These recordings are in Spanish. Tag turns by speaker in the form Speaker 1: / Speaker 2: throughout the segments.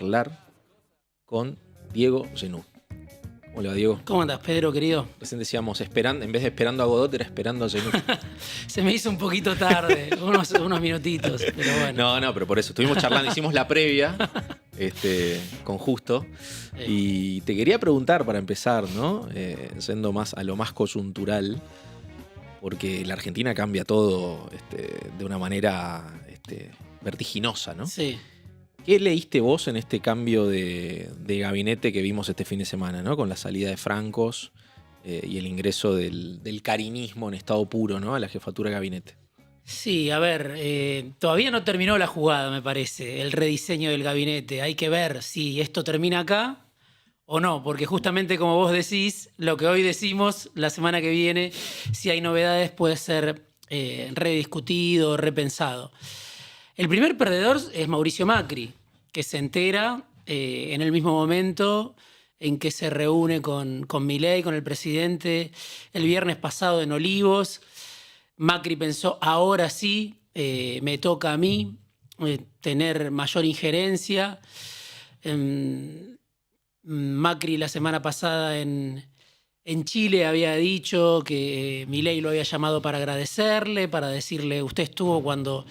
Speaker 1: Hablar con Diego Genú. ¿Cómo le va, Diego?
Speaker 2: ¿Cómo andás, Pedro, querido?
Speaker 1: Recién decíamos, en vez de esperando a Godot, era esperando a Genú.
Speaker 2: Se me hizo un poquito tarde, unos minutitos, pero bueno.
Speaker 1: No, pero por eso. Estuvimos charlando, hicimos la previa con Justo. Y te quería preguntar para empezar, ¿no? Yendo más a lo más coyuntural, porque la Argentina cambia todo de una manera vertiginosa, ¿no?
Speaker 2: Sí.
Speaker 1: ¿Qué leíste vos en este cambio de gabinete que vimos este fin de semana, ¿no? Con la salida de Francos y el ingreso del carinismo en estado puro, ¿no? A la jefatura de gabinete.
Speaker 2: Sí, a ver, todavía no terminó la jugada, me parece, el rediseño del gabinete. Hay que ver si esto termina acá o no, porque justamente como vos decís, lo que hoy decimos, la semana que viene, si hay novedades, puede ser rediscutido, repensado. El primer perdedor es Mauricio Macri, que se entera en el mismo momento en que se reúne con Milei, con el presidente, el viernes pasado en Olivos. Macri pensó, ahora sí, me toca a mí tener mayor injerencia. Macri la semana pasada en Chile había dicho que Milei lo había llamado para agradecerle, para decirle, usted estuvo cuando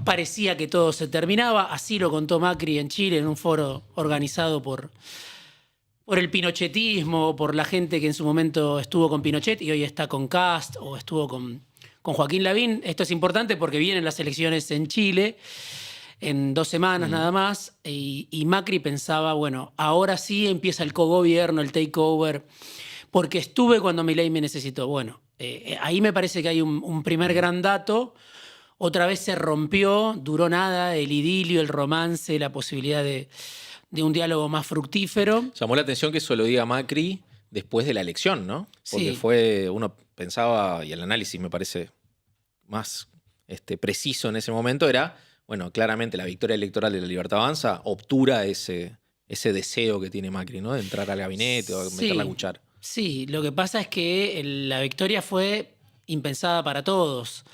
Speaker 2: parecía que todo se terminaba. Así lo contó Macri en Chile en un foro organizado por el pinochetismo, por la gente que en su momento estuvo con Pinochet y hoy está con Kast o estuvo con Joaquín Lavín. Esto es importante porque vienen las elecciones en Chile en 2 semanas nada más y Macri pensaba, bueno, ahora sí empieza el cogobierno, el takeover, porque estuve cuando Milei me necesitó. Bueno, ahí me parece que hay un primer gran dato. Otra vez se rompió, duró nada, el idilio, el romance, la posibilidad de un diálogo más fructífero.
Speaker 1: Llamó la atención que eso lo diga Macri después de la elección, ¿no? Porque
Speaker 2: Sí.
Speaker 1: uno pensaba, y el análisis me parece más preciso en ese momento, era, bueno, claramente la victoria electoral de La Libertad Avanza obtura ese deseo que tiene Macri, ¿no? De entrar al gabinete o meter la cuchara.
Speaker 2: Sí, lo que pasa es que la victoria fue impensada para todos.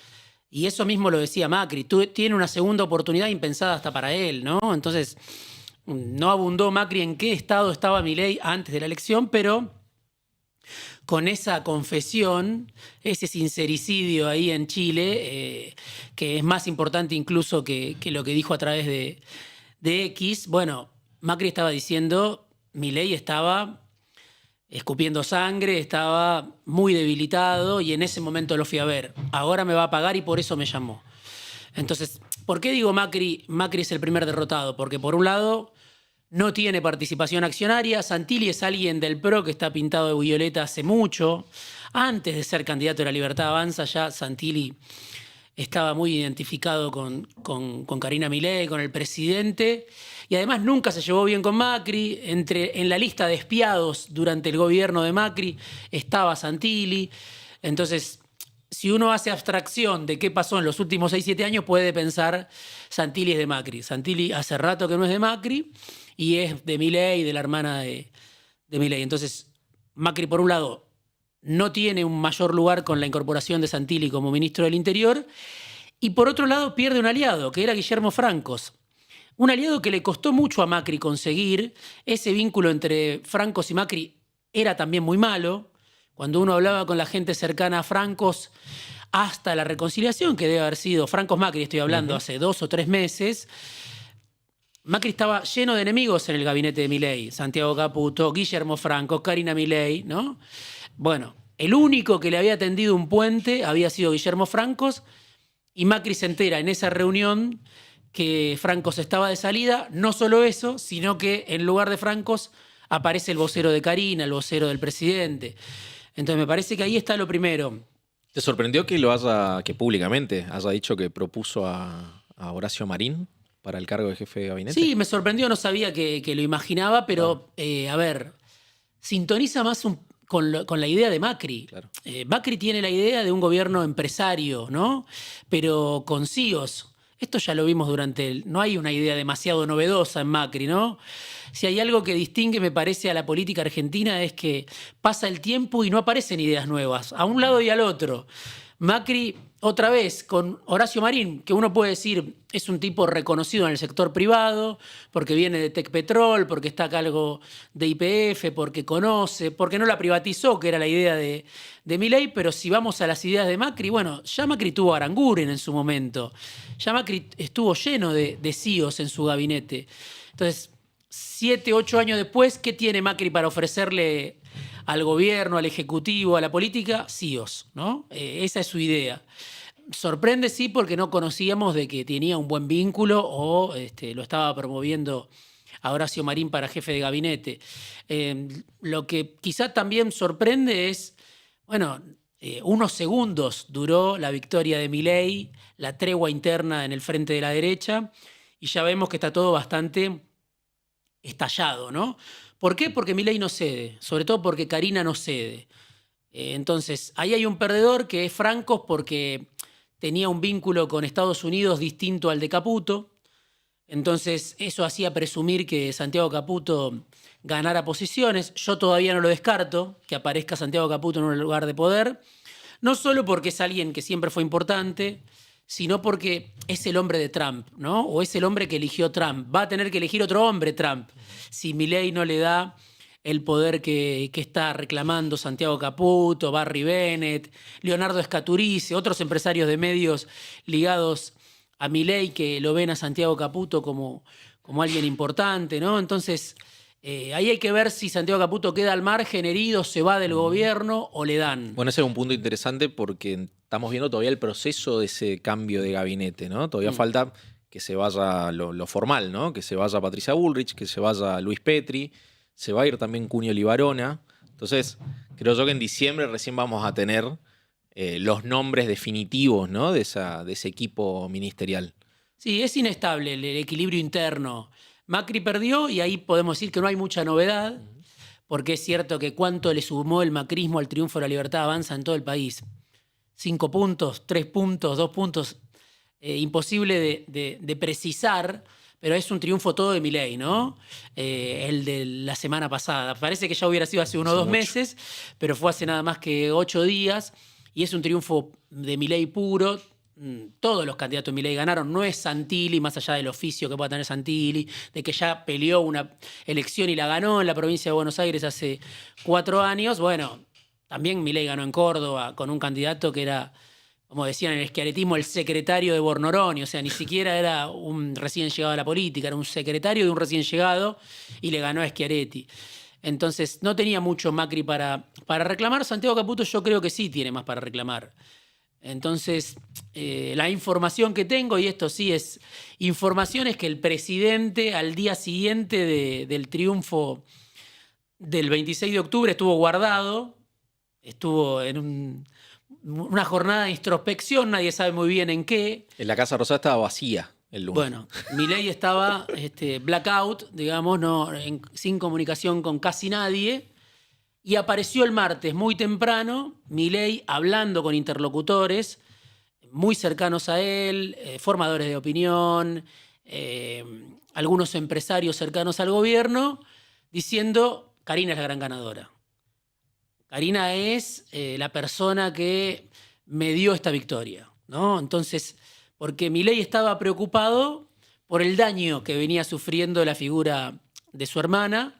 Speaker 2: Y eso mismo lo decía Macri. Tiene una segunda oportunidad impensada hasta para él, ¿no? Entonces, no abundó Macri en qué estado estaba Milei antes de la elección, pero con esa confesión, ese sincericidio ahí en Chile, que es más importante incluso que lo que dijo a través de X, bueno, Macri estaba diciendo, Milei estaba escupiendo sangre, estaba muy debilitado y en ese momento lo fui a ver. Ahora me va a pagar y por eso me llamó. Entonces, ¿por qué digo Macri es el primer derrotado? Porque por un lado no tiene participación accionaria. Santilli es alguien del PRO que está pintado de violeta hace mucho. Antes de ser candidato de La Libertad Avanza ya Santilli estaba muy identificado con Karina Milei, con el presidente, y además nunca se llevó bien con Macri. En la lista de espiados durante el gobierno de Macri estaba Santilli. Entonces, si uno hace abstracción de qué pasó en los últimos 6-7 años, puede pensar Santilli es de Macri. Santilli hace rato que no es de Macri y es de Milei, de la hermana de Milei. Entonces, Macri, por un lado, no tiene un mayor lugar con la incorporación de Santilli como ministro del Interior, y por otro lado pierde un aliado, que era Guillermo Francos. Un aliado que le costó mucho a Macri conseguir. Ese vínculo entre Francos y Macri era también muy malo. Cuando uno hablaba con la gente cercana a Francos, hasta la reconciliación, que debe haber sido Francos-Macri, estoy hablando, hace 2 o 3 meses, Macri estaba lleno de enemigos en el gabinete de Milei. Santiago Caputo, Guillermo Franco, Karina Milei, ¿no? Bueno, el único que le había tendido un puente había sido Guillermo Francos, y Macri se entera en esa reunión que Francos estaba de salida. No solo eso, sino que en lugar de Francos aparece el vocero de Karina, el vocero del presidente. Entonces me parece que ahí está lo primero.
Speaker 1: ¿Te sorprendió que públicamente haya dicho que propuso a Horacio Marín para el cargo de jefe de gabinete?
Speaker 2: Sí, me sorprendió, no sabía que lo imaginaba, pero a ver, sintoniza más con la idea de Macri.
Speaker 1: Claro.
Speaker 2: Macri tiene la idea de un gobierno empresario, ¿no? Pero con CEOs. Esto ya lo vimos no hay una idea demasiado novedosa en Macri, ¿no? Si hay algo que distingue, me parece, a la política argentina es que pasa el tiempo y no aparecen ideas nuevas, a un lado y al otro. Macri, otra vez, con Horacio Marín, que uno puede decir es un tipo reconocido en el sector privado, porque viene de Tecpetrol, porque está a cargo de YPF, porque conoce, porque no la privatizó, que era la idea de Milei, pero si vamos a las ideas de Macri, bueno, ya Macri tuvo a Aranguren en su momento, ya Macri estuvo lleno de CEOs en su gabinete. Entonces, 7, 8 años después, ¿qué tiene Macri para ofrecerle al gobierno, al ejecutivo, a la política? CEOs, ¿no? Esa es su idea. Sorprende, sí, porque no conocíamos de que tenía un buen vínculo o lo estaba promoviendo a Horacio Marín para jefe de gabinete. Lo que quizá también sorprende es, bueno, unos segundos duró la victoria de Milei, la tregua interna en el frente de la derecha, y ya vemos que está todo bastante estallado, ¿no? ¿Por qué? Porque Milei no cede, sobre todo porque Karina no cede. Entonces, ahí hay un perdedor que es Francos porque tenía un vínculo con Estados Unidos distinto al de Caputo. Entonces, eso hacía presumir que Santiago Caputo ganara posiciones. Yo todavía no lo descarto, que aparezca Santiago Caputo en un lugar de poder. No solo porque es alguien que siempre fue importante, sino porque es el hombre de Trump, ¿no? O es el hombre que eligió Trump. Va a tener que elegir otro hombre Trump si Milei no le da el poder que está reclamando Santiago Caputo, Barry Bennett, Leonardo Scaturice, otros empresarios de medios ligados a Milei que lo ven a Santiago Caputo como alguien importante, ¿no? Entonces, ahí hay que ver si Santiago Caputo queda al margen, herido, se va del gobierno o le dan.
Speaker 1: Bueno, ese es un punto interesante porque estamos viendo todavía el proceso de ese cambio de gabinete, ¿no? Todavía falta que se vaya lo formal, ¿no? Que se vaya Patricia Bullrich, que se vaya Luis Petri, se va a ir también Cunio Libarona. Entonces, creo yo que en diciembre recién vamos a tener los nombres definitivos, ¿no? de ese equipo ministerial.
Speaker 2: Sí, es inestable el equilibrio interno. Macri perdió y ahí podemos decir que no hay mucha novedad, porque es cierto que cuánto le sumó el macrismo al triunfo de la Libertad Avanza en todo el país. 5 puntos, 3 puntos, 2 puntos. Imposible de precisar, pero es un triunfo todo de Milei, ¿no? El de la semana pasada. Parece que ya hubiera sido hace 1 o 2 meses, pero fue hace nada más que 8 días y es un triunfo de Milei puro. Todos los candidatos de Milei ganaron. No es Santilli, más allá del oficio que pueda tener Santilli, de que ya peleó una elección y la ganó en la provincia de Buenos Aires hace 4 años. Bueno, también Milei ganó en Córdoba con un candidato que era, como decían en el schiarettismo, el secretario de Bornoroni. O sea, ni siquiera era un recién llegado a la política, era un secretario de un recién llegado y le ganó a Schiaretti. Entonces, no tenía mucho Macri para reclamar. Santiago Caputo yo creo que sí tiene más para reclamar. Entonces, la información que tengo, y esto sí es información, es que el presidente al día siguiente del triunfo del 26 de octubre estuvo guardado, estuvo en una jornada de introspección, nadie sabe muy bien en qué.
Speaker 1: En la Casa Rosada estaba vacía el lunes.
Speaker 2: Bueno, Milei estaba blackout, digamos, sin comunicación con casi nadie. Y apareció el martes muy temprano, Milei hablando con interlocutores muy cercanos a él, formadores de opinión, algunos empresarios cercanos al gobierno, diciendo: Karina es la gran ganadora. Karina es la persona que me dio esta victoria, ¿no? Entonces, porque Milei estaba preocupado por el daño que venía sufriendo la figura de su hermana.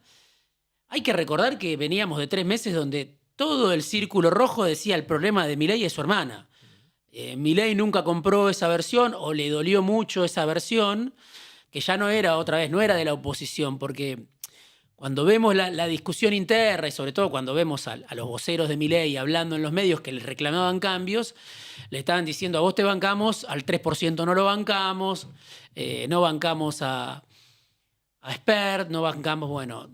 Speaker 2: Hay que recordar que veníamos de 3 meses donde todo el círculo rojo decía el problema de Milei es su hermana. Milei nunca compró esa versión o le dolió mucho esa versión, que ya no era, otra vez, no era de la oposición, porque cuando vemos la discusión interna y sobre todo cuando vemos a los voceros de Milei hablando en los medios que le reclamaban cambios, le estaban diciendo: a vos te bancamos, al 3% no lo bancamos, no bancamos a Spert, no bancamos, bueno...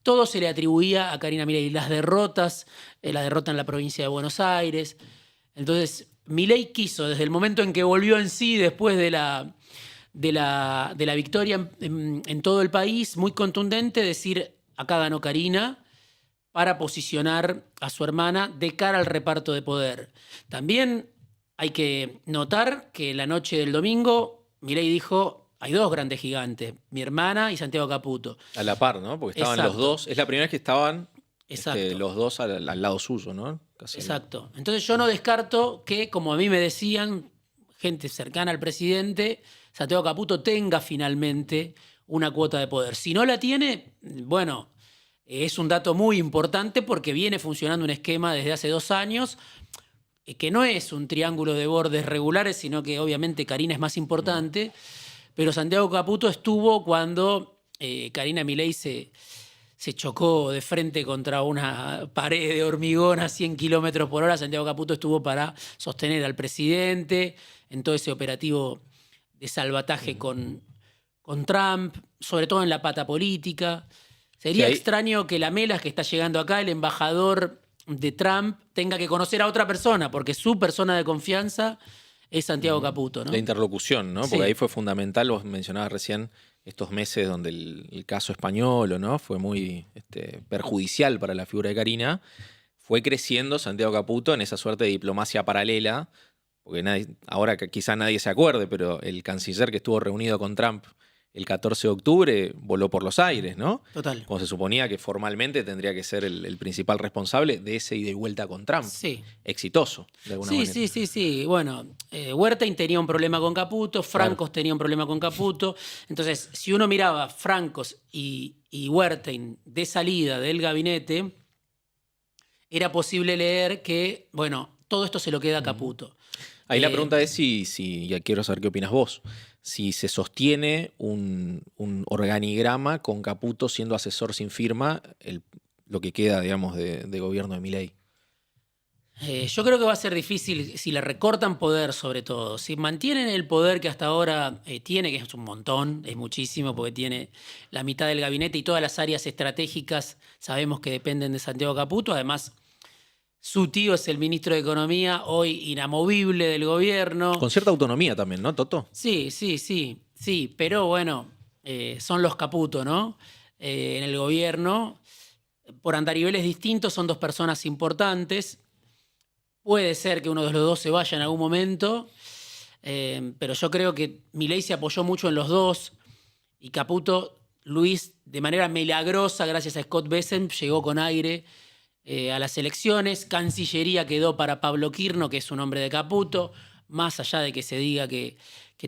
Speaker 2: Todo se le atribuía a Karina Milei, las derrotas, la derrota en la provincia de Buenos Aires. Entonces, Milei quiso, desde el momento en que volvió en sí, después de la victoria en todo el país, muy contundente, decir: acá ganó Karina, para posicionar a su hermana de cara al reparto de poder. También hay que notar que la noche del domingo, Milei dijo: hay 2 grandes gigantes, mi hermana y Santiago Caputo.
Speaker 1: A la par, ¿no? Porque estaban los dos. Es la primera vez que estaban
Speaker 2: Exacto.
Speaker 1: los dos al lado suyo, ¿no?
Speaker 2: Exacto. Entonces yo no descarto que, como a mí me decían, gente cercana al presidente, Santiago Caputo tenga finalmente una cuota de poder. Si no la tiene, bueno, es un dato muy importante porque viene funcionando un esquema desde hace 2 años que no es un triángulo de bordes regulares, sino que obviamente Karina es más importante, pero Santiago Caputo estuvo cuando Karina Milei se chocó de frente contra una pared de hormigón a 100 kilómetros por hora. Santiago Caputo estuvo para sostener al presidente en todo ese operativo de salvataje con Trump, sobre todo en la pata política. Sería extraño que la Melas, que está llegando acá, el embajador de Trump, tenga que conocer a otra persona, porque su persona de confianza es Santiago Caputo, ¿no?
Speaker 1: La interlocución, ¿no? Porque
Speaker 2: Sí.
Speaker 1: ahí fue fundamental, vos mencionabas recién estos meses donde el caso español, ¿no? Fue muy perjudicial para la figura de Karina. Fue creciendo Santiago Caputo en esa suerte de diplomacia paralela, porque ahora quizá nadie se acuerde, pero el canciller que estuvo reunido con Trump el 14 de octubre voló por los aires, ¿no?
Speaker 2: Total.
Speaker 1: Como se suponía que formalmente tendría que ser el principal responsable de ese ida y vuelta con Trump.
Speaker 2: Sí.
Speaker 1: Exitoso, de alguna manera.
Speaker 2: Sí. Bueno, Huertain tenía un problema con Caputo, Francos tenía un problema con Caputo. Entonces, si uno miraba Francos y Huertain de salida del gabinete, era posible leer que, bueno, todo esto se lo queda a Caputo.
Speaker 1: Ahí la pregunta es si, ya quiero saber qué opinas vos, si se sostiene un organigrama con Caputo siendo asesor sin firma, lo que queda, digamos, de gobierno de Milei.
Speaker 2: Yo creo que va a ser difícil si le recortan poder, sobre todo. Si mantienen el poder que hasta ahora tiene, que es un montón, es muchísimo, porque tiene la mitad del gabinete y todas las áreas estratégicas sabemos que dependen de Santiago Caputo. Además, su tío es el ministro de Economía, hoy inamovible del gobierno.
Speaker 1: Con cierta autonomía también, ¿no, Toto?
Speaker 2: Sí, pero bueno, son los Caputo, ¿no? En el gobierno, por andariveles distintos, son 2 personas importantes. Puede ser que uno de los 2 se vaya en algún momento, pero yo creo que Milei se apoyó mucho en los 2 y Caputo, Luis, de manera milagrosa, gracias a Scott Bessent, llegó con aire a las elecciones. Cancillería quedó para Pablo Quirno, que es un hombre de Caputo, más allá de que se diga que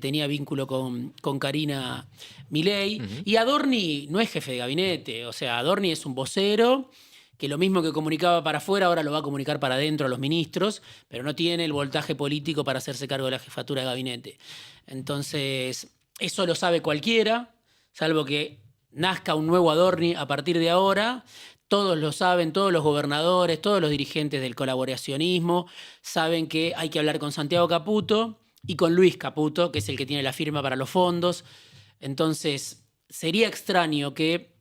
Speaker 2: tenía vínculo con Karina Milei. Y Adorni no es jefe de gabinete, o sea, Adorni es un vocero que lo mismo que comunicaba para afuera, ahora lo va a comunicar para adentro a los ministros, pero no tiene el voltaje político para hacerse cargo de la jefatura de gabinete. Entonces, eso lo sabe cualquiera, salvo que nazca un nuevo Adorni a partir de ahora. Todos lo saben, todos los gobernadores, todos los dirigentes del colaboracionismo saben que hay que hablar con Santiago Caputo y con Luis Caputo, que es el que tiene la firma para los fondos. Entonces, sería extraño que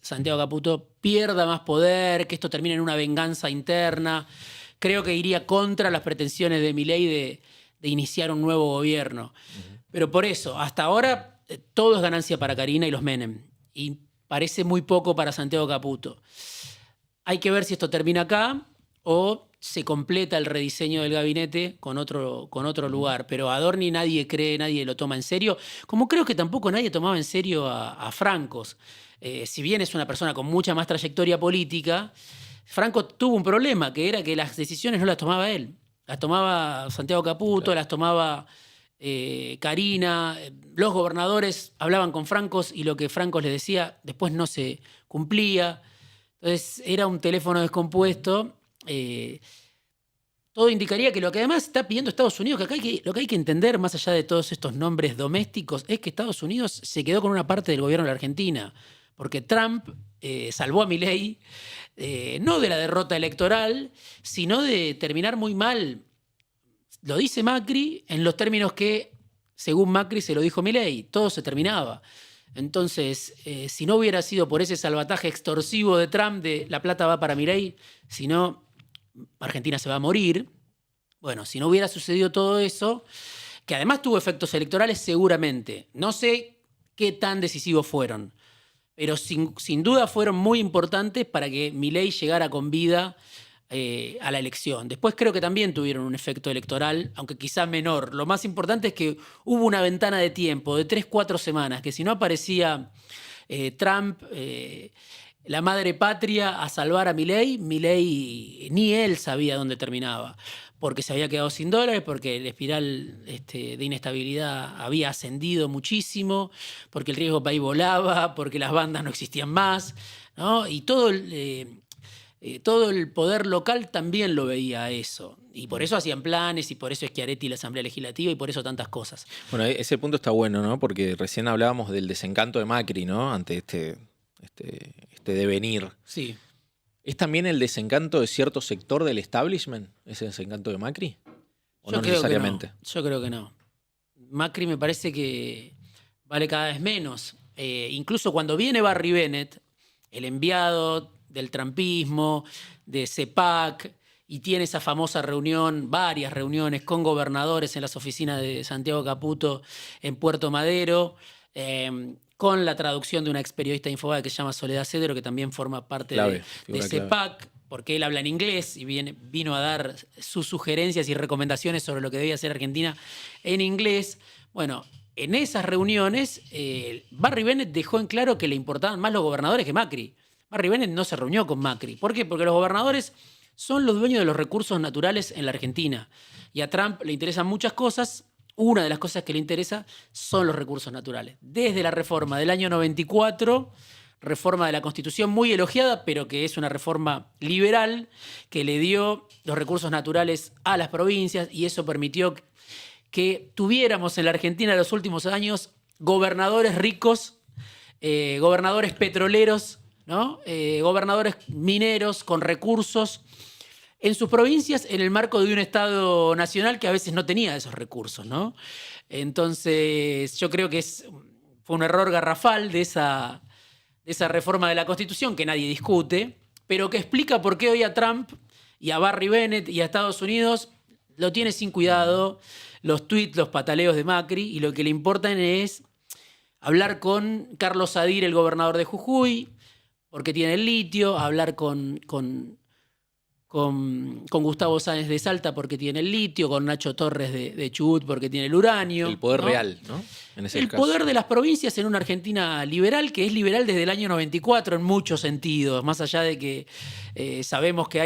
Speaker 2: Santiago Caputo pierda más poder, que esto termine en una venganza interna. Creo que iría contra las pretensiones de Milei de iniciar un nuevo gobierno. Pero por eso, hasta ahora, todo es ganancia para Karina y los Menem. Y parece muy poco para Santiago Caputo. Hay que ver si esto termina acá o se completa el rediseño del gabinete con otro lugar. Pero a Adorni nadie cree, nadie lo toma en serio, como creo que tampoco nadie tomaba en serio a Francos. Si bien es una persona con mucha más trayectoria política, Franco tuvo un problema, que era que las decisiones no las tomaba él. Las tomaba Santiago Caputo, claro. Las tomaba Karina. Los gobernadores hablaban con Francos y lo que Francos les decía después no se cumplía. Entonces era un teléfono descompuesto. Todo indicaría que lo que además está pidiendo Estados Unidos, que lo que hay que entender más allá de todos estos nombres domésticos, es que Estados Unidos se quedó con una parte del gobierno de la Argentina. Porque Trump salvó a Milei no de la derrota electoral, sino de terminar muy mal. Lo dice Macri en los términos que, según Macri, se lo dijo Milei. Todo se terminaba. Entonces, si no hubiera sido por ese salvataje extorsivo de Trump de la plata va para Milei, si no, Argentina se va a morir. Bueno, si no hubiera sucedido todo eso, que además tuvo efectos electorales seguramente. No sé qué tan decisivos fueron, pero sin duda fueron muy importantes para que Milei llegara con vida a la elección. Después creo que también tuvieron un efecto electoral, aunque quizá menor. Lo más importante es que hubo una ventana de tiempo de 3-4 semanas, que si no aparecía Trump la madre patria a salvar a Milei. Milei ni él sabía dónde terminaba, porque se había quedado sin dólares, porque la espiral de inestabilidad había ascendido muchísimo, porque el riesgo país volaba, porque las bandas no existían más, ¿no? Y todo el poder local también lo veía eso. Y por eso hacían planes, y por eso Schiaretti la Asamblea Legislativa, y por eso tantas cosas.
Speaker 1: Bueno, ese punto está bueno, ¿no? Porque recién hablábamos del desencanto de Macri, ¿no? Ante este devenir.
Speaker 2: Sí.
Speaker 1: ¿Es también el desencanto de cierto sector del establishment, ese desencanto de Macri? ¿O
Speaker 2: Yo
Speaker 1: no
Speaker 2: creo
Speaker 1: necesariamente?
Speaker 2: que no. Yo creo que no. Macri me parece que vale cada vez menos. Incluso cuando viene Barry Bennett, el enviado del trumpismo, de CEPAC, y tiene esa famosa reunión, varias reuniones con gobernadores en las oficinas de Santiago Caputo en Puerto Madero, con la traducción de una ex periodista de Infobae que se llama Soledad Cedro, que también forma parte de CEPAC, porque él habla en inglés y vino a dar sus sugerencias y recomendaciones sobre lo que debía hacer Argentina en inglés. Bueno, en esas reuniones, Barry Bennett dejó en claro que le importaban más los gobernadores que Macri. Barry Bennett no se reunió con Macri. ¿Por qué? Porque los gobernadores son los dueños de los recursos naturales en la Argentina. Y a Trump le interesan muchas cosas. Una de las cosas que le interesa son los recursos naturales. Desde la reforma del año 94, reforma de la Constitución muy elogiada, pero que es una reforma liberal que le dio los recursos naturales a las provincias, y eso permitió que tuviéramos en la Argentina en los últimos años gobernadores ricos, gobernadores petroleros, ¿no? Gobernadores mineros con recursos en sus provincias, en el marco de un Estado nacional que a veces no tenía esos recursos, ¿no? Entonces, yo creo que fue un error garrafal de esa reforma de la Constitución que nadie discute, pero que explica por qué hoy a Trump y a Barry Bennett y a Estados Unidos lo tiene sin cuidado los tuits, los pataleos de Macri, y lo que le importan es hablar con Carlos Sadir, el gobernador de Jujuy, porque tiene el litio, hablar con Gustavo Sáenz de Salta porque tiene el litio, con Nacho Torres de Chubut porque tiene el uranio.
Speaker 1: El poder,
Speaker 2: ¿no?
Speaker 1: real, ¿no?
Speaker 2: El poder de las provincias en una Argentina liberal, que es liberal desde el año 94 en muchos sentidos, más allá de que sabemos que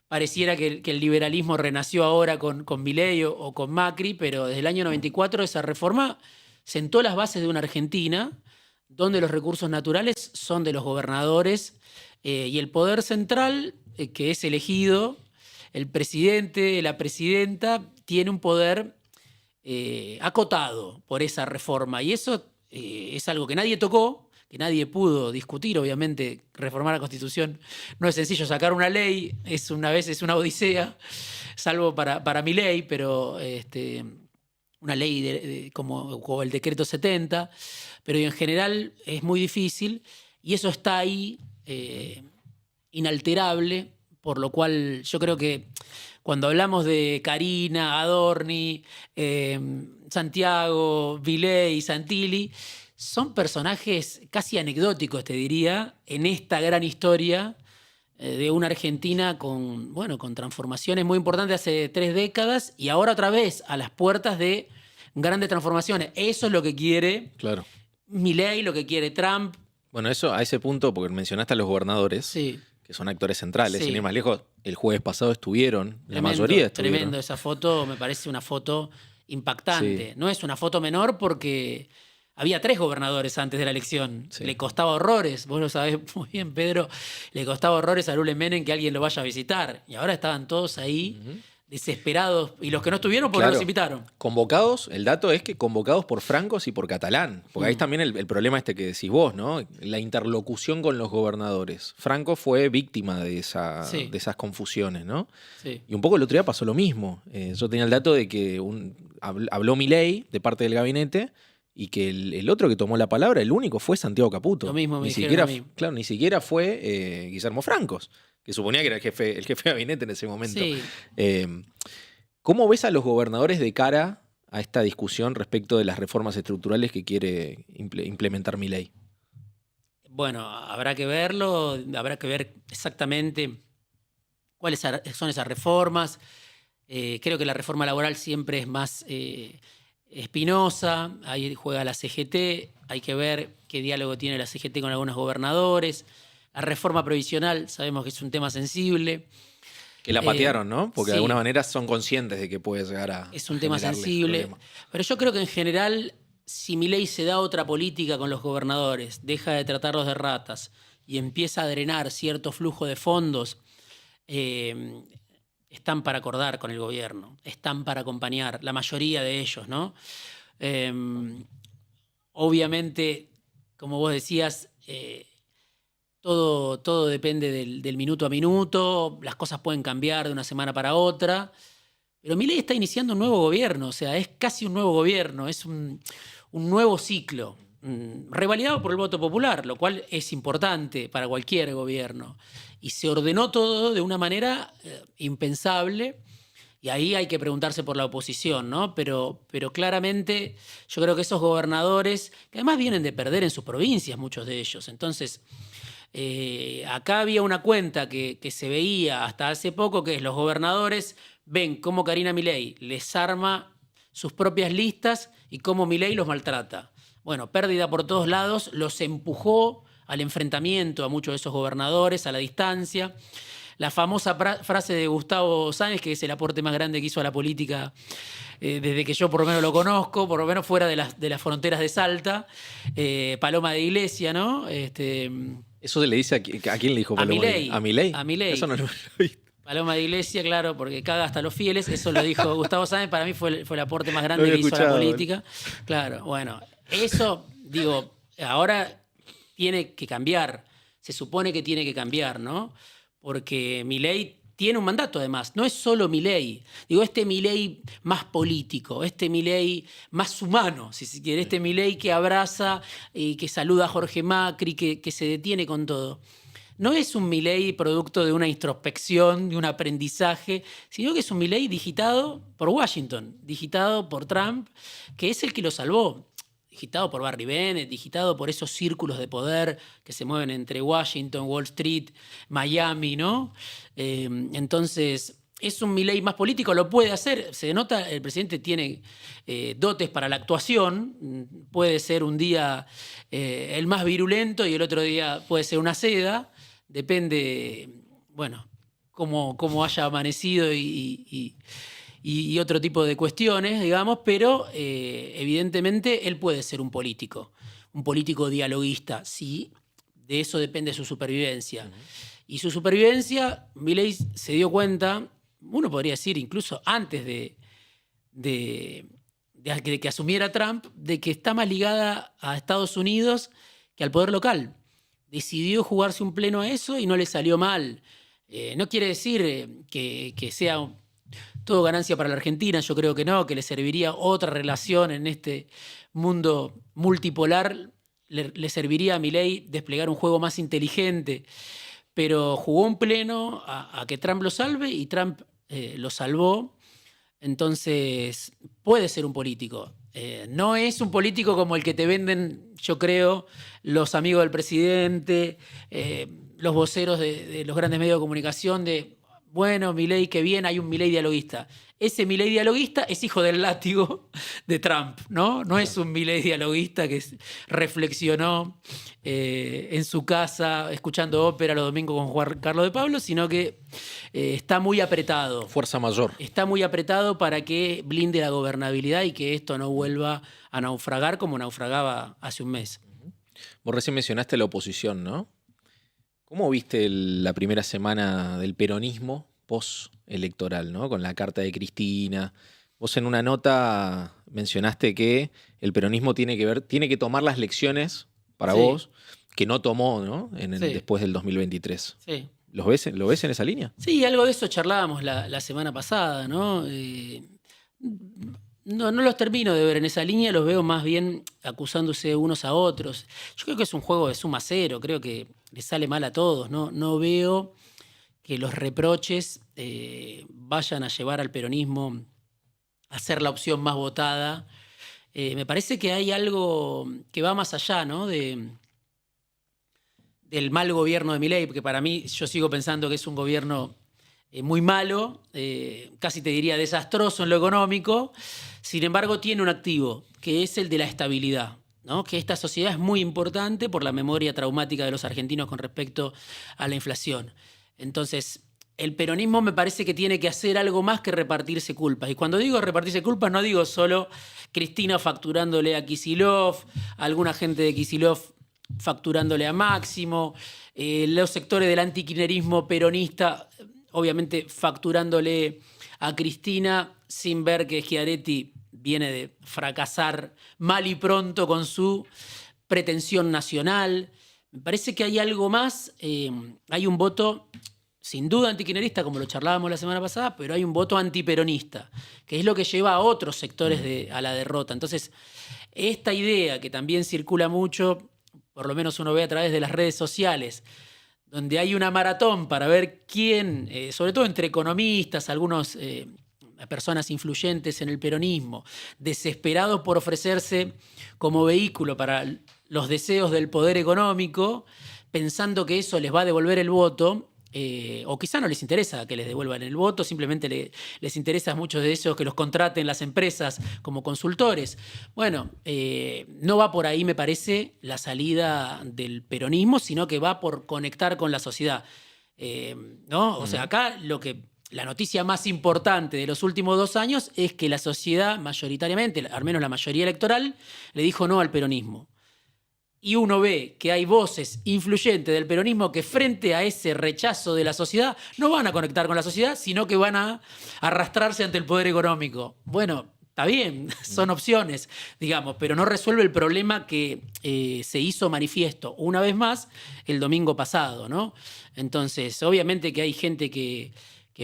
Speaker 2: pareciera que el liberalismo renació ahora con Milei o con Macri, pero desde el año 94 esa reforma sentó las bases de una Argentina donde los recursos naturales son de los gobernadores, y el poder central, que es elegido, el presidente, la presidenta, tiene un poder acotado por esa reforma. Y eso es algo que nadie tocó, que nadie pudo discutir. Obviamente, reformar la Constitución no es sencillo. Sacar una ley es una odisea, salvo para Milei, pero una ley como el Decreto 70, pero en general es muy difícil, y eso está ahí inalterable, por lo cual yo creo que cuando hablamos de Karina, Adorni, Santiago, Milei, Santilli, son personajes casi anecdóticos, te diría, en esta gran historia de una Argentina con transformaciones muy importantes hace 3 décadas, y ahora otra vez a las puertas de grandes transformaciones. Eso es lo que quiere Milei, lo que quiere Trump.
Speaker 1: Bueno, eso a ese punto, porque mencionaste a los gobernadores,
Speaker 2: sí,
Speaker 1: que son actores centrales,
Speaker 2: sí,
Speaker 1: sin ir más lejos, el jueves pasado estuvieron,
Speaker 2: tremendo,
Speaker 1: la mayoría estuvieron.
Speaker 2: Tremendo, esa foto me parece una foto impactante.
Speaker 1: Sí.
Speaker 2: No es una foto menor porque había 3 gobernadores antes de la elección.
Speaker 1: Sí.
Speaker 2: Le costaba horrores, vos lo sabés muy bien, Pedro, le costaba horrores a Lule Menem que alguien lo vaya a visitar. Y ahora estaban todos ahí, desesperados, y los que no estuvieron porque no los invitaron.
Speaker 1: Convocados, el dato es que convocados por francos y por catalán, porque ahí también el problema que decís vos, ¿no? La interlocución con los gobernadores. Franco fue víctima de esas confusiones, ¿no?
Speaker 2: Sí.
Speaker 1: Y un poco el otro día pasó lo mismo. Yo tenía el dato de que habló Milei de parte del gabinete, y que el otro que tomó la palabra, el único, fue Santiago Caputo.
Speaker 2: Lo mismo me
Speaker 1: dijeron
Speaker 2: a mí.
Speaker 1: Claro, ni siquiera fue Guillermo Francos, que suponía que era el jefe de gabinete en ese momento.
Speaker 2: Sí.
Speaker 1: ¿Cómo ves a los gobernadores de cara a esta discusión respecto de las reformas estructurales que quiere implementar Milei?
Speaker 2: Bueno, habrá que verlo, habrá que ver exactamente cuáles son esas reformas. Creo que la reforma laboral siempre es más espinosa, ahí juega la CGT, hay que ver qué diálogo tiene la CGT con algunos gobernadores, La reforma previsional, sabemos que es un tema sensible.
Speaker 1: Que la patearon, ¿no? Porque
Speaker 2: sí,
Speaker 1: de alguna manera son conscientes de que puede llegar a
Speaker 2: es un tema sensible.
Speaker 1: problemas.
Speaker 2: Pero yo creo que en general, si Milei se da otra política con los gobernadores, deja de tratarlos de ratas y empieza a drenar cierto flujo de fondos, están para acordar con el gobierno, están para acompañar, la mayoría de ellos, ¿no? Obviamente, como vos decías, todo depende del minuto a minuto, las cosas pueden cambiar de una semana para otra, pero Milei está iniciando un nuevo gobierno, o sea, es casi un nuevo gobierno, es un nuevo ciclo, revalidado por el voto popular, lo cual es importante para cualquier gobierno. Y se ordenó todo de una manera impensable, y ahí hay que preguntarse por la oposición, ¿no? Pero claramente yo creo que esos gobernadores, que además vienen de perder en sus provincias, muchos de ellos, entonces acá había una cuenta que se veía hasta hace poco, que es los gobernadores ven cómo Karina Milei les arma sus propias listas y cómo Milei los maltrata. Bueno, pérdida por todos lados, los empujó al enfrentamiento a muchos de esos gobernadores, a la distancia. La famosa frase de Gustavo Sáenz, que es el aporte más grande que hizo a la política desde que yo por lo menos lo conozco, por lo menos fuera de las fronteras de Salta, Paloma de Iglesia, ¿no?
Speaker 1: ¿Eso se le dice a quién le dijo Paloma?
Speaker 2: ¿A Milei?
Speaker 1: ¿A Milei? Eso no lo vi.
Speaker 2: Paloma de Iglesia, claro, porque caga hasta los fieles, eso lo dijo Gustavo Sáenz, para mí fue el aporte más grande que hizo a la política. Claro, bueno, eso, digo, ahora tiene que cambiar, se supone que tiene que cambiar, ¿no? Porque Milei tiene un mandato además, no es solo Milei, digo, este Milei más político, este Milei más humano, si se quiere, este Milei que abraza y que saluda a Jorge Macri, que se detiene con todo. No es un Milei producto de una introspección, de un aprendizaje, sino que es un Milei digitado por Washington, digitado por Trump, que es el que lo salvó. Digitado por Barry Bennett, digitado por esos círculos de poder que se mueven entre Washington, Wall Street, Miami, ¿no? Entonces, es un Milei más político, lo puede hacer. Se nota, el presidente tiene dotes para la actuación. Puede ser un día el más virulento y el otro día puede ser una seda. Depende, bueno, cómo haya amanecido y otro tipo de cuestiones, digamos, pero evidentemente él puede ser un político dialoguista, sí, de eso depende su supervivencia. Uh-huh. Y su supervivencia, Milei se dio cuenta, uno podría decir incluso antes de que asumiera Trump, de que está más ligada a Estados Unidos que al poder local. Decidió jugarse un pleno a eso y no le salió mal. No quiere decir que sea todo ganancia para la Argentina, yo creo que no, que le serviría otra relación en este mundo multipolar, le serviría a Milei desplegar un juego más inteligente, pero jugó un pleno a que Trump lo salve y Trump lo salvó, entonces puede ser un político. No es un político como el que te venden, yo creo, los amigos del presidente, los voceros de los grandes medios de comunicación, bueno, Milei, qué bien, hay un Milei dialoguista. Ese Milei dialoguista es hijo del látigo de Trump, ¿no? No es un Milei dialoguista que reflexionó en su casa escuchando ópera los domingos con Juan Carlos de Pablo, sino que está muy apretado.
Speaker 1: Fuerza mayor.
Speaker 2: Está muy apretado para que blinde la gobernabilidad y que esto no vuelva a naufragar como naufragaba hace un mes.
Speaker 1: Vos recién mencionaste la oposición, ¿no? ¿Cómo viste la primera semana del peronismo post-electoral, ¿no? Con la carta de Cristina. Vos en una nota mencionaste que el peronismo tiene que tomar las lecciones para vos que no tomó, ¿no? Después del 2023.
Speaker 2: Sí.
Speaker 1: ¿Lo ves en esa línea?
Speaker 2: Sí, algo de eso charlábamos la semana pasada, ¿no? No los termino de ver en esa línea, los veo más bien acusándose unos a otros. Yo creo que es un juego de suma cero, creo que le sale mal a todos, ¿no? No veo que los reproches vayan a llevar al peronismo a ser la opción más votada. Me parece que hay algo que va más allá, ¿no? Del mal gobierno de Milei, porque para mí yo sigo pensando que es un gobierno muy malo, casi te diría desastroso en lo económico. Sin embargo, tiene un activo, que es el de la estabilidad, ¿no? Que esta sociedad es muy importante por la memoria traumática de los argentinos con respecto a la inflación. Entonces, el peronismo me parece que tiene que hacer algo más que repartirse culpas. Y cuando digo repartirse culpas, no digo solo Cristina facturándole a Kicillof, alguna gente de Kicillof facturándole a Máximo, los sectores del antikirchnerismo peronista, obviamente facturándole a Cristina, sin ver que Schiaretti viene de fracasar mal y pronto con su pretensión nacional. Me parece que hay algo más, hay un voto sin duda antikirchnerista, como lo charlábamos la semana pasada, pero hay un voto antiperonista, que es lo que lleva a otros sectores a la derrota. Entonces, esta idea que también circula mucho, por lo menos uno ve a través de las redes sociales, donde hay una maratón para ver quién, sobre todo entre economistas, algunos personas influyentes en el peronismo, desesperados por ofrecerse como vehículo para los deseos del poder económico, pensando que eso les va a devolver el voto. O quizá no les interesa que les devuelvan el voto, simplemente les interesa a muchos de esos que los contraten las empresas como consultores. Bueno, no va por ahí, me parece, la salida del peronismo, sino que va por conectar con la sociedad. ¿No? O sea, acá la noticia más importante de los últimos 2 años es que la sociedad mayoritariamente, al menos la mayoría electoral, le dijo no al peronismo. Y uno ve que hay voces influyentes del peronismo que frente a ese rechazo de la sociedad no van a conectar con la sociedad, sino que van a arrastrarse ante el poder económico. Bueno, está bien, son opciones, digamos, pero no resuelve el problema que se hizo manifiesto una vez más el domingo pasado, ¿no? Entonces, obviamente que hay gente que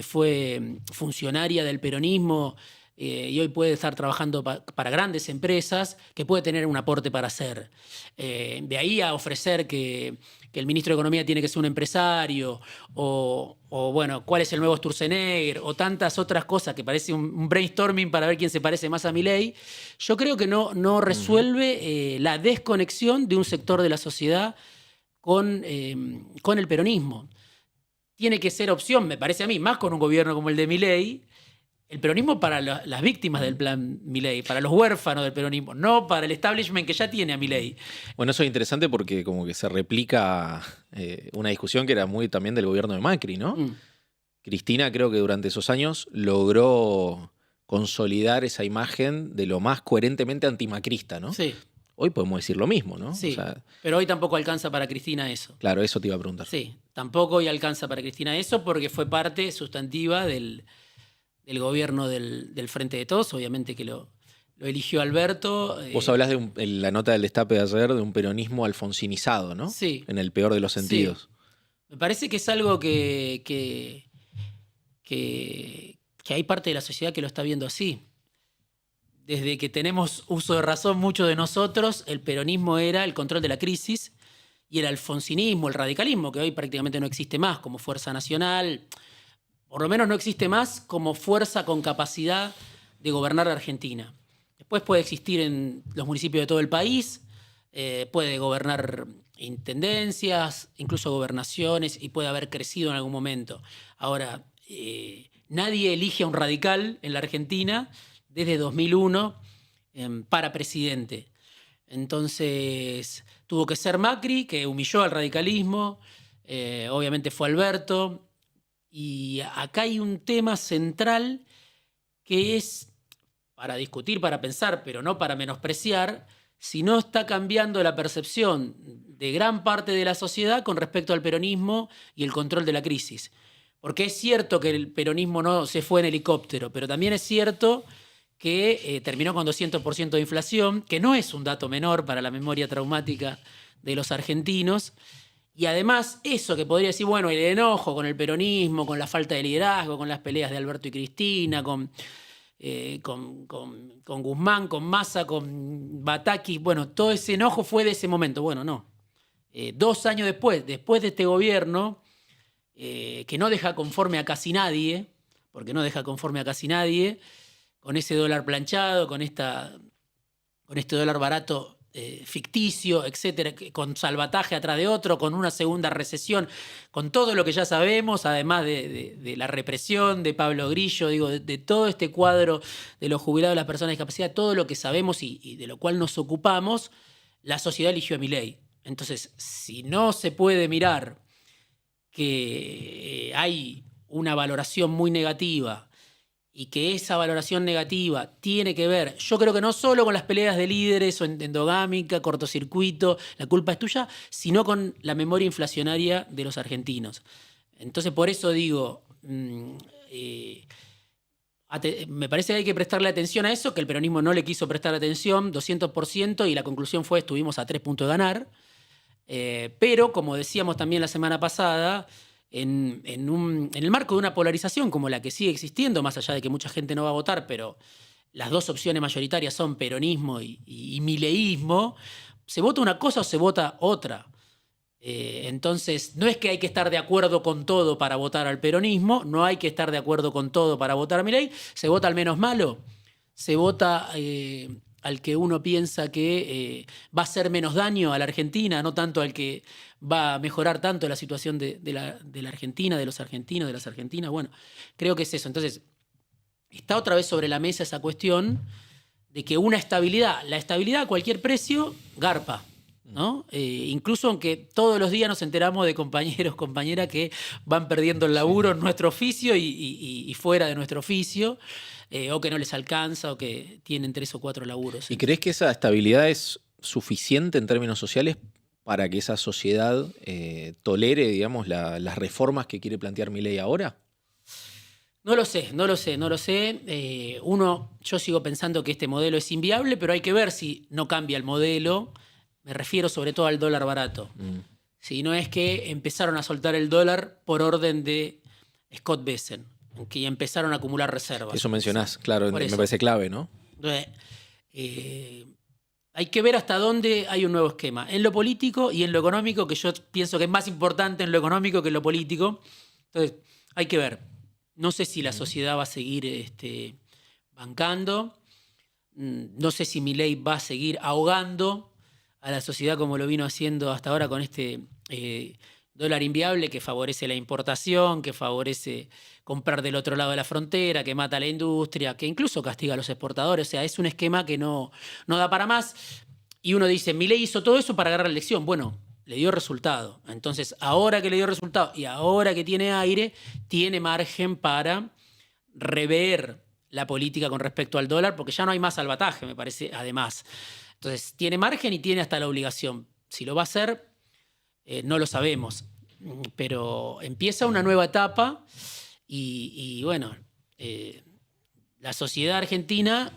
Speaker 2: fue funcionaria del peronismo y hoy puede estar trabajando para grandes empresas, que puede tener un aporte para hacer. De ahí a ofrecer que el ministro de Economía tiene que ser un empresario, o bueno, cuál es el nuevo Sturzenegger, o tantas otras cosas que parece un brainstorming para ver quién se parece más a Milei, yo creo que no resuelve la desconexión de un sector de la sociedad con el peronismo. Tiene que ser opción, me parece a mí, más con un gobierno como el de Milei, el peronismo para las víctimas del plan Milei, para los huérfanos del peronismo, no para el establishment que ya tiene a Milei.
Speaker 1: Bueno, eso es interesante porque como que se replica una discusión que era muy también del gobierno de Macri, ¿no? Cristina creo que durante esos años logró consolidar esa imagen de lo más coherentemente antimacrista, ¿no?
Speaker 2: Sí.
Speaker 1: Hoy podemos decir lo mismo, ¿no?
Speaker 2: Sí,
Speaker 1: o sea,
Speaker 2: pero hoy tampoco alcanza para Cristina eso.
Speaker 1: Claro, eso te iba a preguntar.
Speaker 2: Sí, tampoco hoy alcanza para Cristina eso porque fue parte sustantiva del gobierno del Frente de Todos, obviamente que lo eligió Alberto.
Speaker 1: Vos hablás en la nota del Destape de ayer de un peronismo alfonsinizado, ¿no?
Speaker 2: Sí.
Speaker 1: En el peor de los sentidos.
Speaker 2: Sí. Me parece que es algo que hay parte de la sociedad que lo está viendo así. Desde que tenemos uso de razón muchos de nosotros, el peronismo era el control de la crisis y el alfonsinismo, el radicalismo, que hoy prácticamente no existe más como fuerza nacional, por lo menos no existe más como fuerza con capacidad de gobernar Argentina. Después puede existir en los municipios de todo el país, puede gobernar intendencias, incluso gobernaciones, y puede haber crecido en algún momento. Ahora, nadie elige a un radical en la Argentina desde 2001 para presidente. Entonces, tuvo que ser Macri, que humilló al radicalismo, obviamente fue Alberto. Y acá hay un tema central que es para discutir, para pensar, pero no para menospreciar, si no está cambiando la percepción de gran parte de la sociedad con respecto al peronismo y el control de la crisis. Porque es cierto que el peronismo no se fue en helicóptero, pero también es cierto que terminó con 200% de inflación, que no es un dato menor para la memoria traumática de los argentinos. Y además eso que podría decir, bueno, el enojo con el peronismo, con la falta de liderazgo, con las peleas de Alberto y Cristina, con Guzmán, con Massa, con Bataki, bueno, todo ese enojo fue de ese momento. Bueno, no. 2 años después de este gobierno, que no deja conforme a casi nadie, porque no deja conforme a casi nadie, con ese dólar planchado, con este dólar barato ficticio, etcétera, con salvataje atrás de otro, con una segunda recesión, con todo lo que ya sabemos, además de la represión de Pablo Grillo, digo, de todo este cuadro de los jubilados, las personas de discapacidad, todo lo que sabemos y de lo cual nos ocupamos, la sociedad eligió a Milei. Entonces, si no se puede mirar que hay una valoración muy negativa y que esa valoración negativa tiene que ver, yo creo que no solo con las peleas de líderes o endogámica, cortocircuito, la culpa es tuya, sino con la memoria inflacionaria de los argentinos. Entonces, por eso digo, me parece que hay que prestarle atención a eso, que el peronismo no le quiso prestar atención, 200%, y la conclusión fue estuvimos a 3 puntos de ganar. Pero, como decíamos también la semana pasada, en el marco de una polarización como la que sigue existiendo, más allá de que mucha gente no va a votar, pero las dos opciones mayoritarias son peronismo y mileísmo, se vota una cosa o se vota otra. Entonces, no es que hay que estar de acuerdo con todo para votar al peronismo, no hay que estar de acuerdo con todo para votar a Milei, se vota al menos malo, se vota al que uno piensa que va a hacer menos daño a la Argentina, no tanto al que va a mejorar tanto la situación de la Argentina, de los argentinos, de las argentinas. Bueno, creo que es eso. Entonces, está otra vez sobre la mesa esa cuestión de que la estabilidad a cualquier precio, garpa, ¿no? Incluso aunque todos los días nos enteramos de compañeros, compañeras que van perdiendo el laburo en nuestro oficio y fuera de nuestro oficio, o que no les alcanza, o que tienen 3 o 4 laburos.
Speaker 1: ¿Y crees que esa estabilidad es suficiente en términos sociales para que esa sociedad tolere, digamos, las reformas que quiere plantear Milei ahora?
Speaker 2: No lo sé. Yo sigo pensando que este modelo es inviable, pero hay que ver si no cambia el modelo. Me refiero sobre todo al dólar barato. Si no es que empezaron a soltar el dólar por orden de Scott Bessent, que empezaron a acumular reservas.
Speaker 1: Eso mencionás, claro, me parece clave, ¿no?
Speaker 2: Hay que ver hasta dónde hay un nuevo esquema. En lo político y en lo económico, que yo pienso que es más importante en lo económico que en lo político. Entonces, hay que ver. No sé si la sociedad va a seguir bancando. No sé si Milei va a seguir ahogando a la sociedad como lo vino haciendo hasta ahora con este dólar inviable que favorece la importación, que favorece comprar del otro lado de la frontera, que mata a la industria, que incluso castiga a los exportadores. O sea, es un esquema que no da para más. Y uno dice, Milei hizo todo eso para ganar la elección. Bueno, le dio resultado. Entonces, ahora que le dio resultado y ahora que tiene aire, tiene margen para rever la política con respecto al dólar, porque ya no hay más salvataje, me parece, además. Entonces, tiene margen y tiene hasta la obligación. Si lo va a hacer, no lo sabemos. Pero empieza una nueva etapa y bueno, la sociedad argentina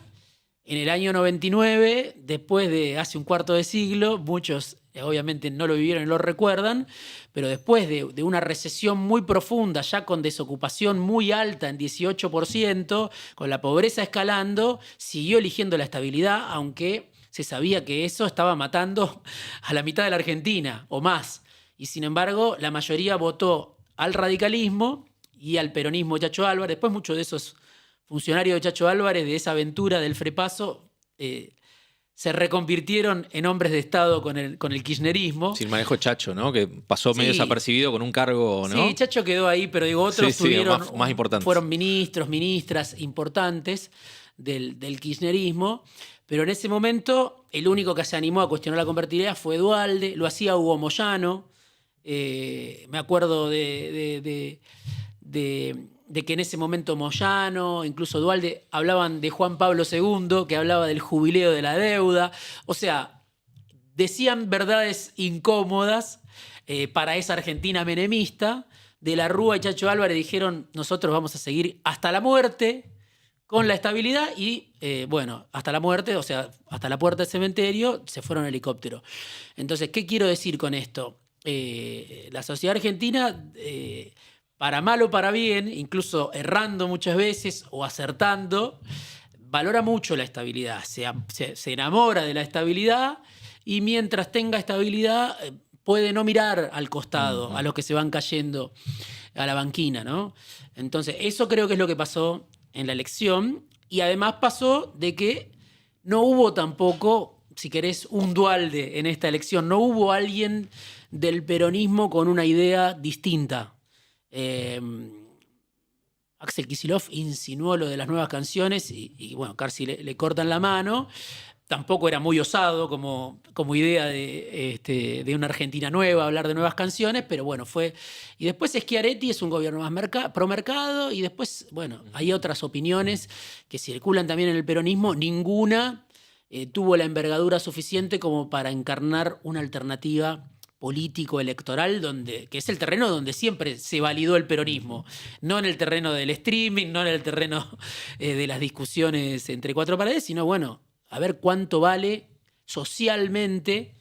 Speaker 2: en el año 99, después de hace un cuarto de siglo, muchos obviamente no lo vivieron y lo recuerdan, pero después de una recesión muy profunda, ya con desocupación muy alta en 18%, con la pobreza escalando, siguió eligiendo la estabilidad, aunque se sabía que eso estaba matando a la mitad de la Argentina o más. Y sin embargo, la mayoría votó al radicalismo y al peronismo de Chacho Álvarez. Después muchos de esos funcionarios de Chacho Álvarez, de esa aventura del frepaso, se reconvirtieron en hombres de Estado con el kirchnerismo.
Speaker 1: Sin manejo Chacho, ¿no? Que pasó medio desapercibido con un cargo, ¿no?
Speaker 2: Sí, Chacho quedó ahí, pero digo, otros
Speaker 1: más importantes.
Speaker 2: Fueron ministros, ministras importantes del kirchnerismo. Pero en ese momento, el único que se animó a cuestionar la convertibilidad fue Duhalde, lo hacía Hugo Moyano. Me acuerdo de que en ese momento Moyano, incluso Duhalde, hablaban de Juan Pablo II, que hablaba del jubileo de la deuda. O sea, decían verdades incómodas para esa Argentina menemista. De la Rúa y Chacho Álvarez dijeron, nosotros vamos a seguir hasta la muerte con la estabilidad y, bueno, hasta la muerte, o sea, hasta la puerta del cementerio, se fueron en helicóptero. Entonces, ¿qué quiero decir con esto? La sociedad argentina, para mal o para bien, incluso errando muchas veces o acertando, valora mucho la estabilidad, se enamora de la estabilidad y mientras tenga estabilidad puede no mirar al costado, a los que se van cayendo a la banquina, ¿no? Entonces, eso creo que es lo que pasó en la elección y además pasó de que no hubo tampoco, si querés, un Duhalde en esta elección, no hubo alguien del peronismo con una idea distinta. Axel Kicillof insinuó lo de las nuevas canciones y bueno, casi le cortan la mano. tampoco era muy osado como idea de una Argentina nueva, hablar de nuevas canciones, pero bueno, fue. Y después Schiaretti es un gobierno más pro mercado, y después, bueno, hay otras opiniones que circulan también en el peronismo, ninguna tuvo la envergadura suficiente como para encarnar una alternativa político-electoral, que es el terreno donde siempre se validó el peronismo, no en el terreno del streaming, no en el terreno de las discusiones entre cuatro paredes, sino bueno, a ver cuánto vale socialmente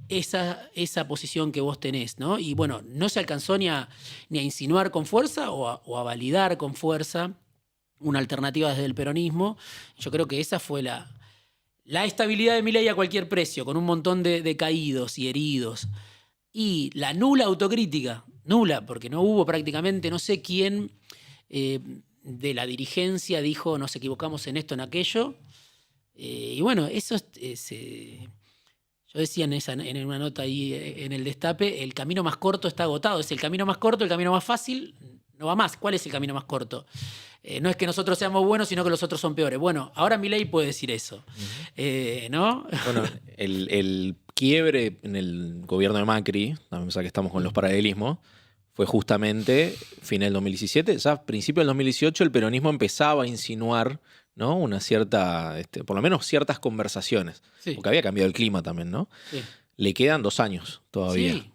Speaker 2: esa posición que vos tenés, ¿no? Y bueno, no se alcanzó ni a insinuar con fuerza o a validar con fuerza una alternativa desde el peronismo. Yo creo que esa fue la estabilidad de Milei a cualquier precio, con un montón de caídos y heridos. Y la nula autocrítica, nula, porque no hubo prácticamente, no sé quién de la dirigencia dijo nos equivocamos en esto, en aquello. Y bueno, eso yo decía en una nota ahí en el Destape, el camino más corto está agotado. Es el camino más corto, el camino más fácil, no va más. ¿Cuál es el camino más corto? No es que nosotros seamos buenos, sino que los otros son peores. Bueno, ahora Milei puede decir eso, ¿no?
Speaker 1: Bueno, el quiebre en el gobierno de Macri, a pesar que estamos con los paralelismos, fue justamente fin del 2017. Ya a principios del 2018 el peronismo empezaba a insinuar, ¿no? Una cierta, por lo menos ciertas conversaciones. Sí. Porque había cambiado el clima también, ¿no? Sí. Le quedan 2 años todavía.
Speaker 2: Sí.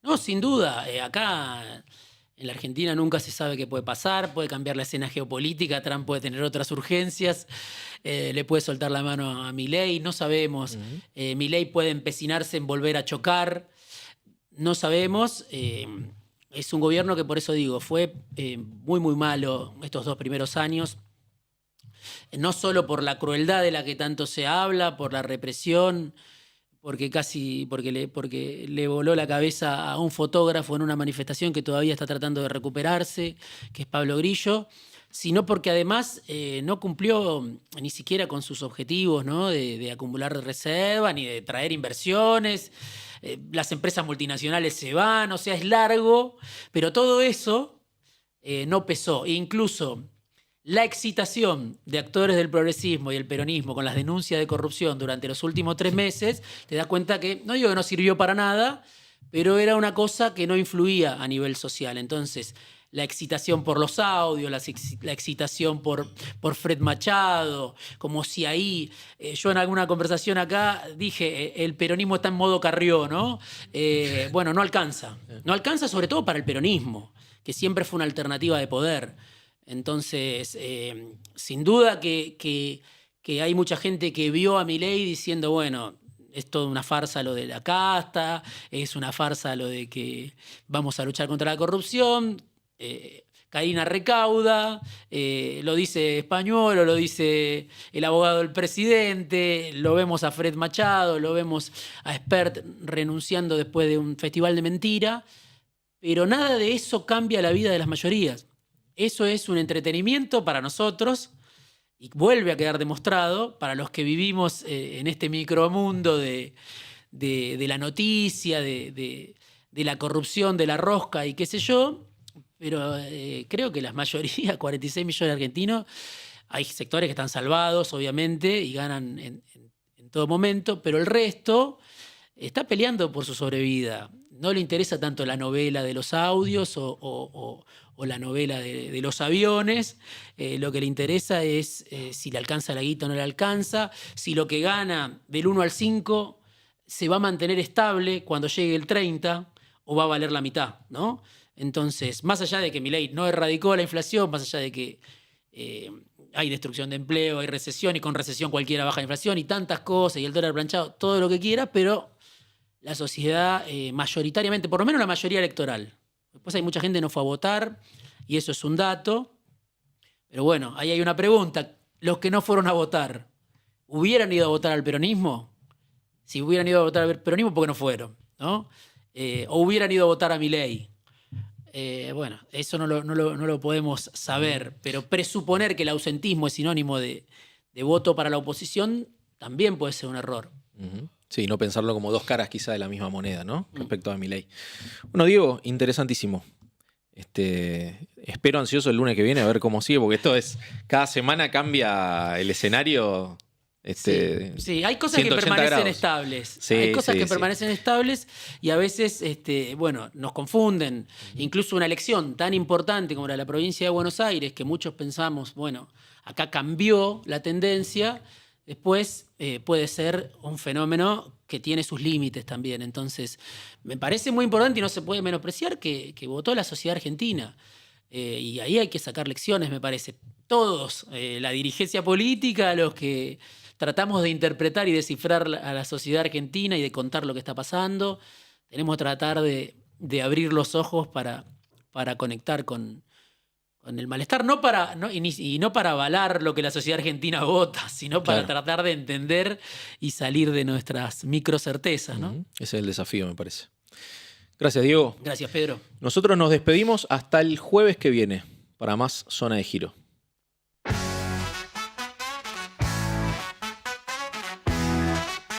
Speaker 2: No, sin duda. Acá en la Argentina nunca se sabe qué puede pasar. Puede cambiar la escena geopolítica. Trump puede tener otras urgencias. Le puede soltar la mano a Milei. No sabemos. Milei puede empecinarse en volver a chocar. No sabemos. Es un gobierno que, por eso digo, fue muy, muy malo estos 2 primeros años. No solo por la crueldad de la que tanto se habla, por la represión, porque le voló la cabeza a un fotógrafo en una manifestación que todavía está tratando de recuperarse, que es Pablo Grillo, sino porque además no cumplió ni siquiera con sus objetivos, ¿no? de acumular reserva, ni de traer inversiones. Las empresas multinacionales se van, o sea, es largo, pero todo eso no pesó. E incluso la excitación de actores del progresismo y el peronismo con las denuncias de corrupción durante los últimos 3 meses, te das cuenta que, no digo que no sirvió para nada, pero era una cosa que no influía a nivel social. Entonces, la excitación por los audios, la excitación por Fred Machado, como si ahí, yo en alguna conversación acá dije, el peronismo está en modo Carrió, ¿no? Bueno, no alcanza. No alcanza sobre todo para el peronismo, que siempre fue una alternativa de poder. Entonces, sin duda que hay mucha gente que vio a Milei diciendo, bueno, es toda una farsa lo de la casta, es una farsa lo de que vamos a luchar contra la corrupción, Karina recauda, lo dice Español, lo dice el abogado del presidente, lo vemos a Fred Machado, lo vemos a Spert renunciando después de un festival de mentira, pero nada de eso cambia la vida de las mayorías. Eso es un entretenimiento para nosotros y vuelve a quedar demostrado para los que vivimos en este micromundo de la noticia, de la corrupción, de la rosca y qué sé yo. Pero creo que la mayoría, 46 millones de argentinos, hay sectores que están salvados, obviamente, y ganan en todo momento, pero el resto está peleando por su sobrevida. No le interesa tanto la novela de los audios o la novela de los aviones. Lo que le interesa es si le alcanza la guita o no le alcanza, si lo que gana del 1 al 5 se va a mantener estable cuando llegue el 30 o va a valer la mitad, ¿no? Entonces, más allá de que Milei no erradicó la inflación, más allá de que hay destrucción de empleo, hay recesión, y con recesión cualquiera baja la inflación y tantas cosas, y el dólar planchado, todo lo que quiera, pero la sociedad mayoritariamente, por lo menos la mayoría electoral. Después hay mucha gente que no fue a votar, y eso es un dato. Pero bueno, ahí hay una pregunta. Los que no fueron a votar, ¿hubieran ido a votar al peronismo? Si hubieran ido a votar al peronismo, ¿por qué no fueron? ¿No? O hubieran ido a votar a Milei. Bueno, eso no lo podemos saber, pero presuponer que el ausentismo es sinónimo de voto para la oposición también puede ser un error.
Speaker 1: Sí, no pensarlo como 2 caras quizá de la misma moneda, ¿no? Respecto a Milei. Bueno, Diego, interesantísimo. Espero ansioso el lunes que viene a ver cómo sigue, porque esto es, cada semana cambia el escenario
Speaker 2: Sí, hay cosas que permanecen
Speaker 1: grados.
Speaker 2: estables.
Speaker 1: Sí,
Speaker 2: hay cosas
Speaker 1: sí,
Speaker 2: que
Speaker 1: sí.
Speaker 2: permanecen estables y a veces, nos confunden. Incluso una elección tan importante como la de la provincia de Buenos Aires, que muchos pensamos, bueno, acá cambió la tendencia, después puede ser un fenómeno que tiene sus límites también. Entonces, me parece muy importante y no se puede menospreciar que votó la sociedad argentina. Y ahí hay que sacar lecciones, me parece. Todos, la dirigencia política, los que tratamos de interpretar y descifrar a la sociedad argentina y de contar lo que está pasando, tenemos que tratar de abrir los ojos para conectar con el malestar, y no para avalar lo que la sociedad argentina vota, sino para
Speaker 1: Claro.
Speaker 2: tratar de entender y salir de nuestras microcertezas, ¿no?
Speaker 1: Ese es el desafío, me parece. Gracias, Diego.
Speaker 2: Gracias, Pedro.
Speaker 1: Nosotros nos despedimos hasta el jueves que viene para más Zona de Giro.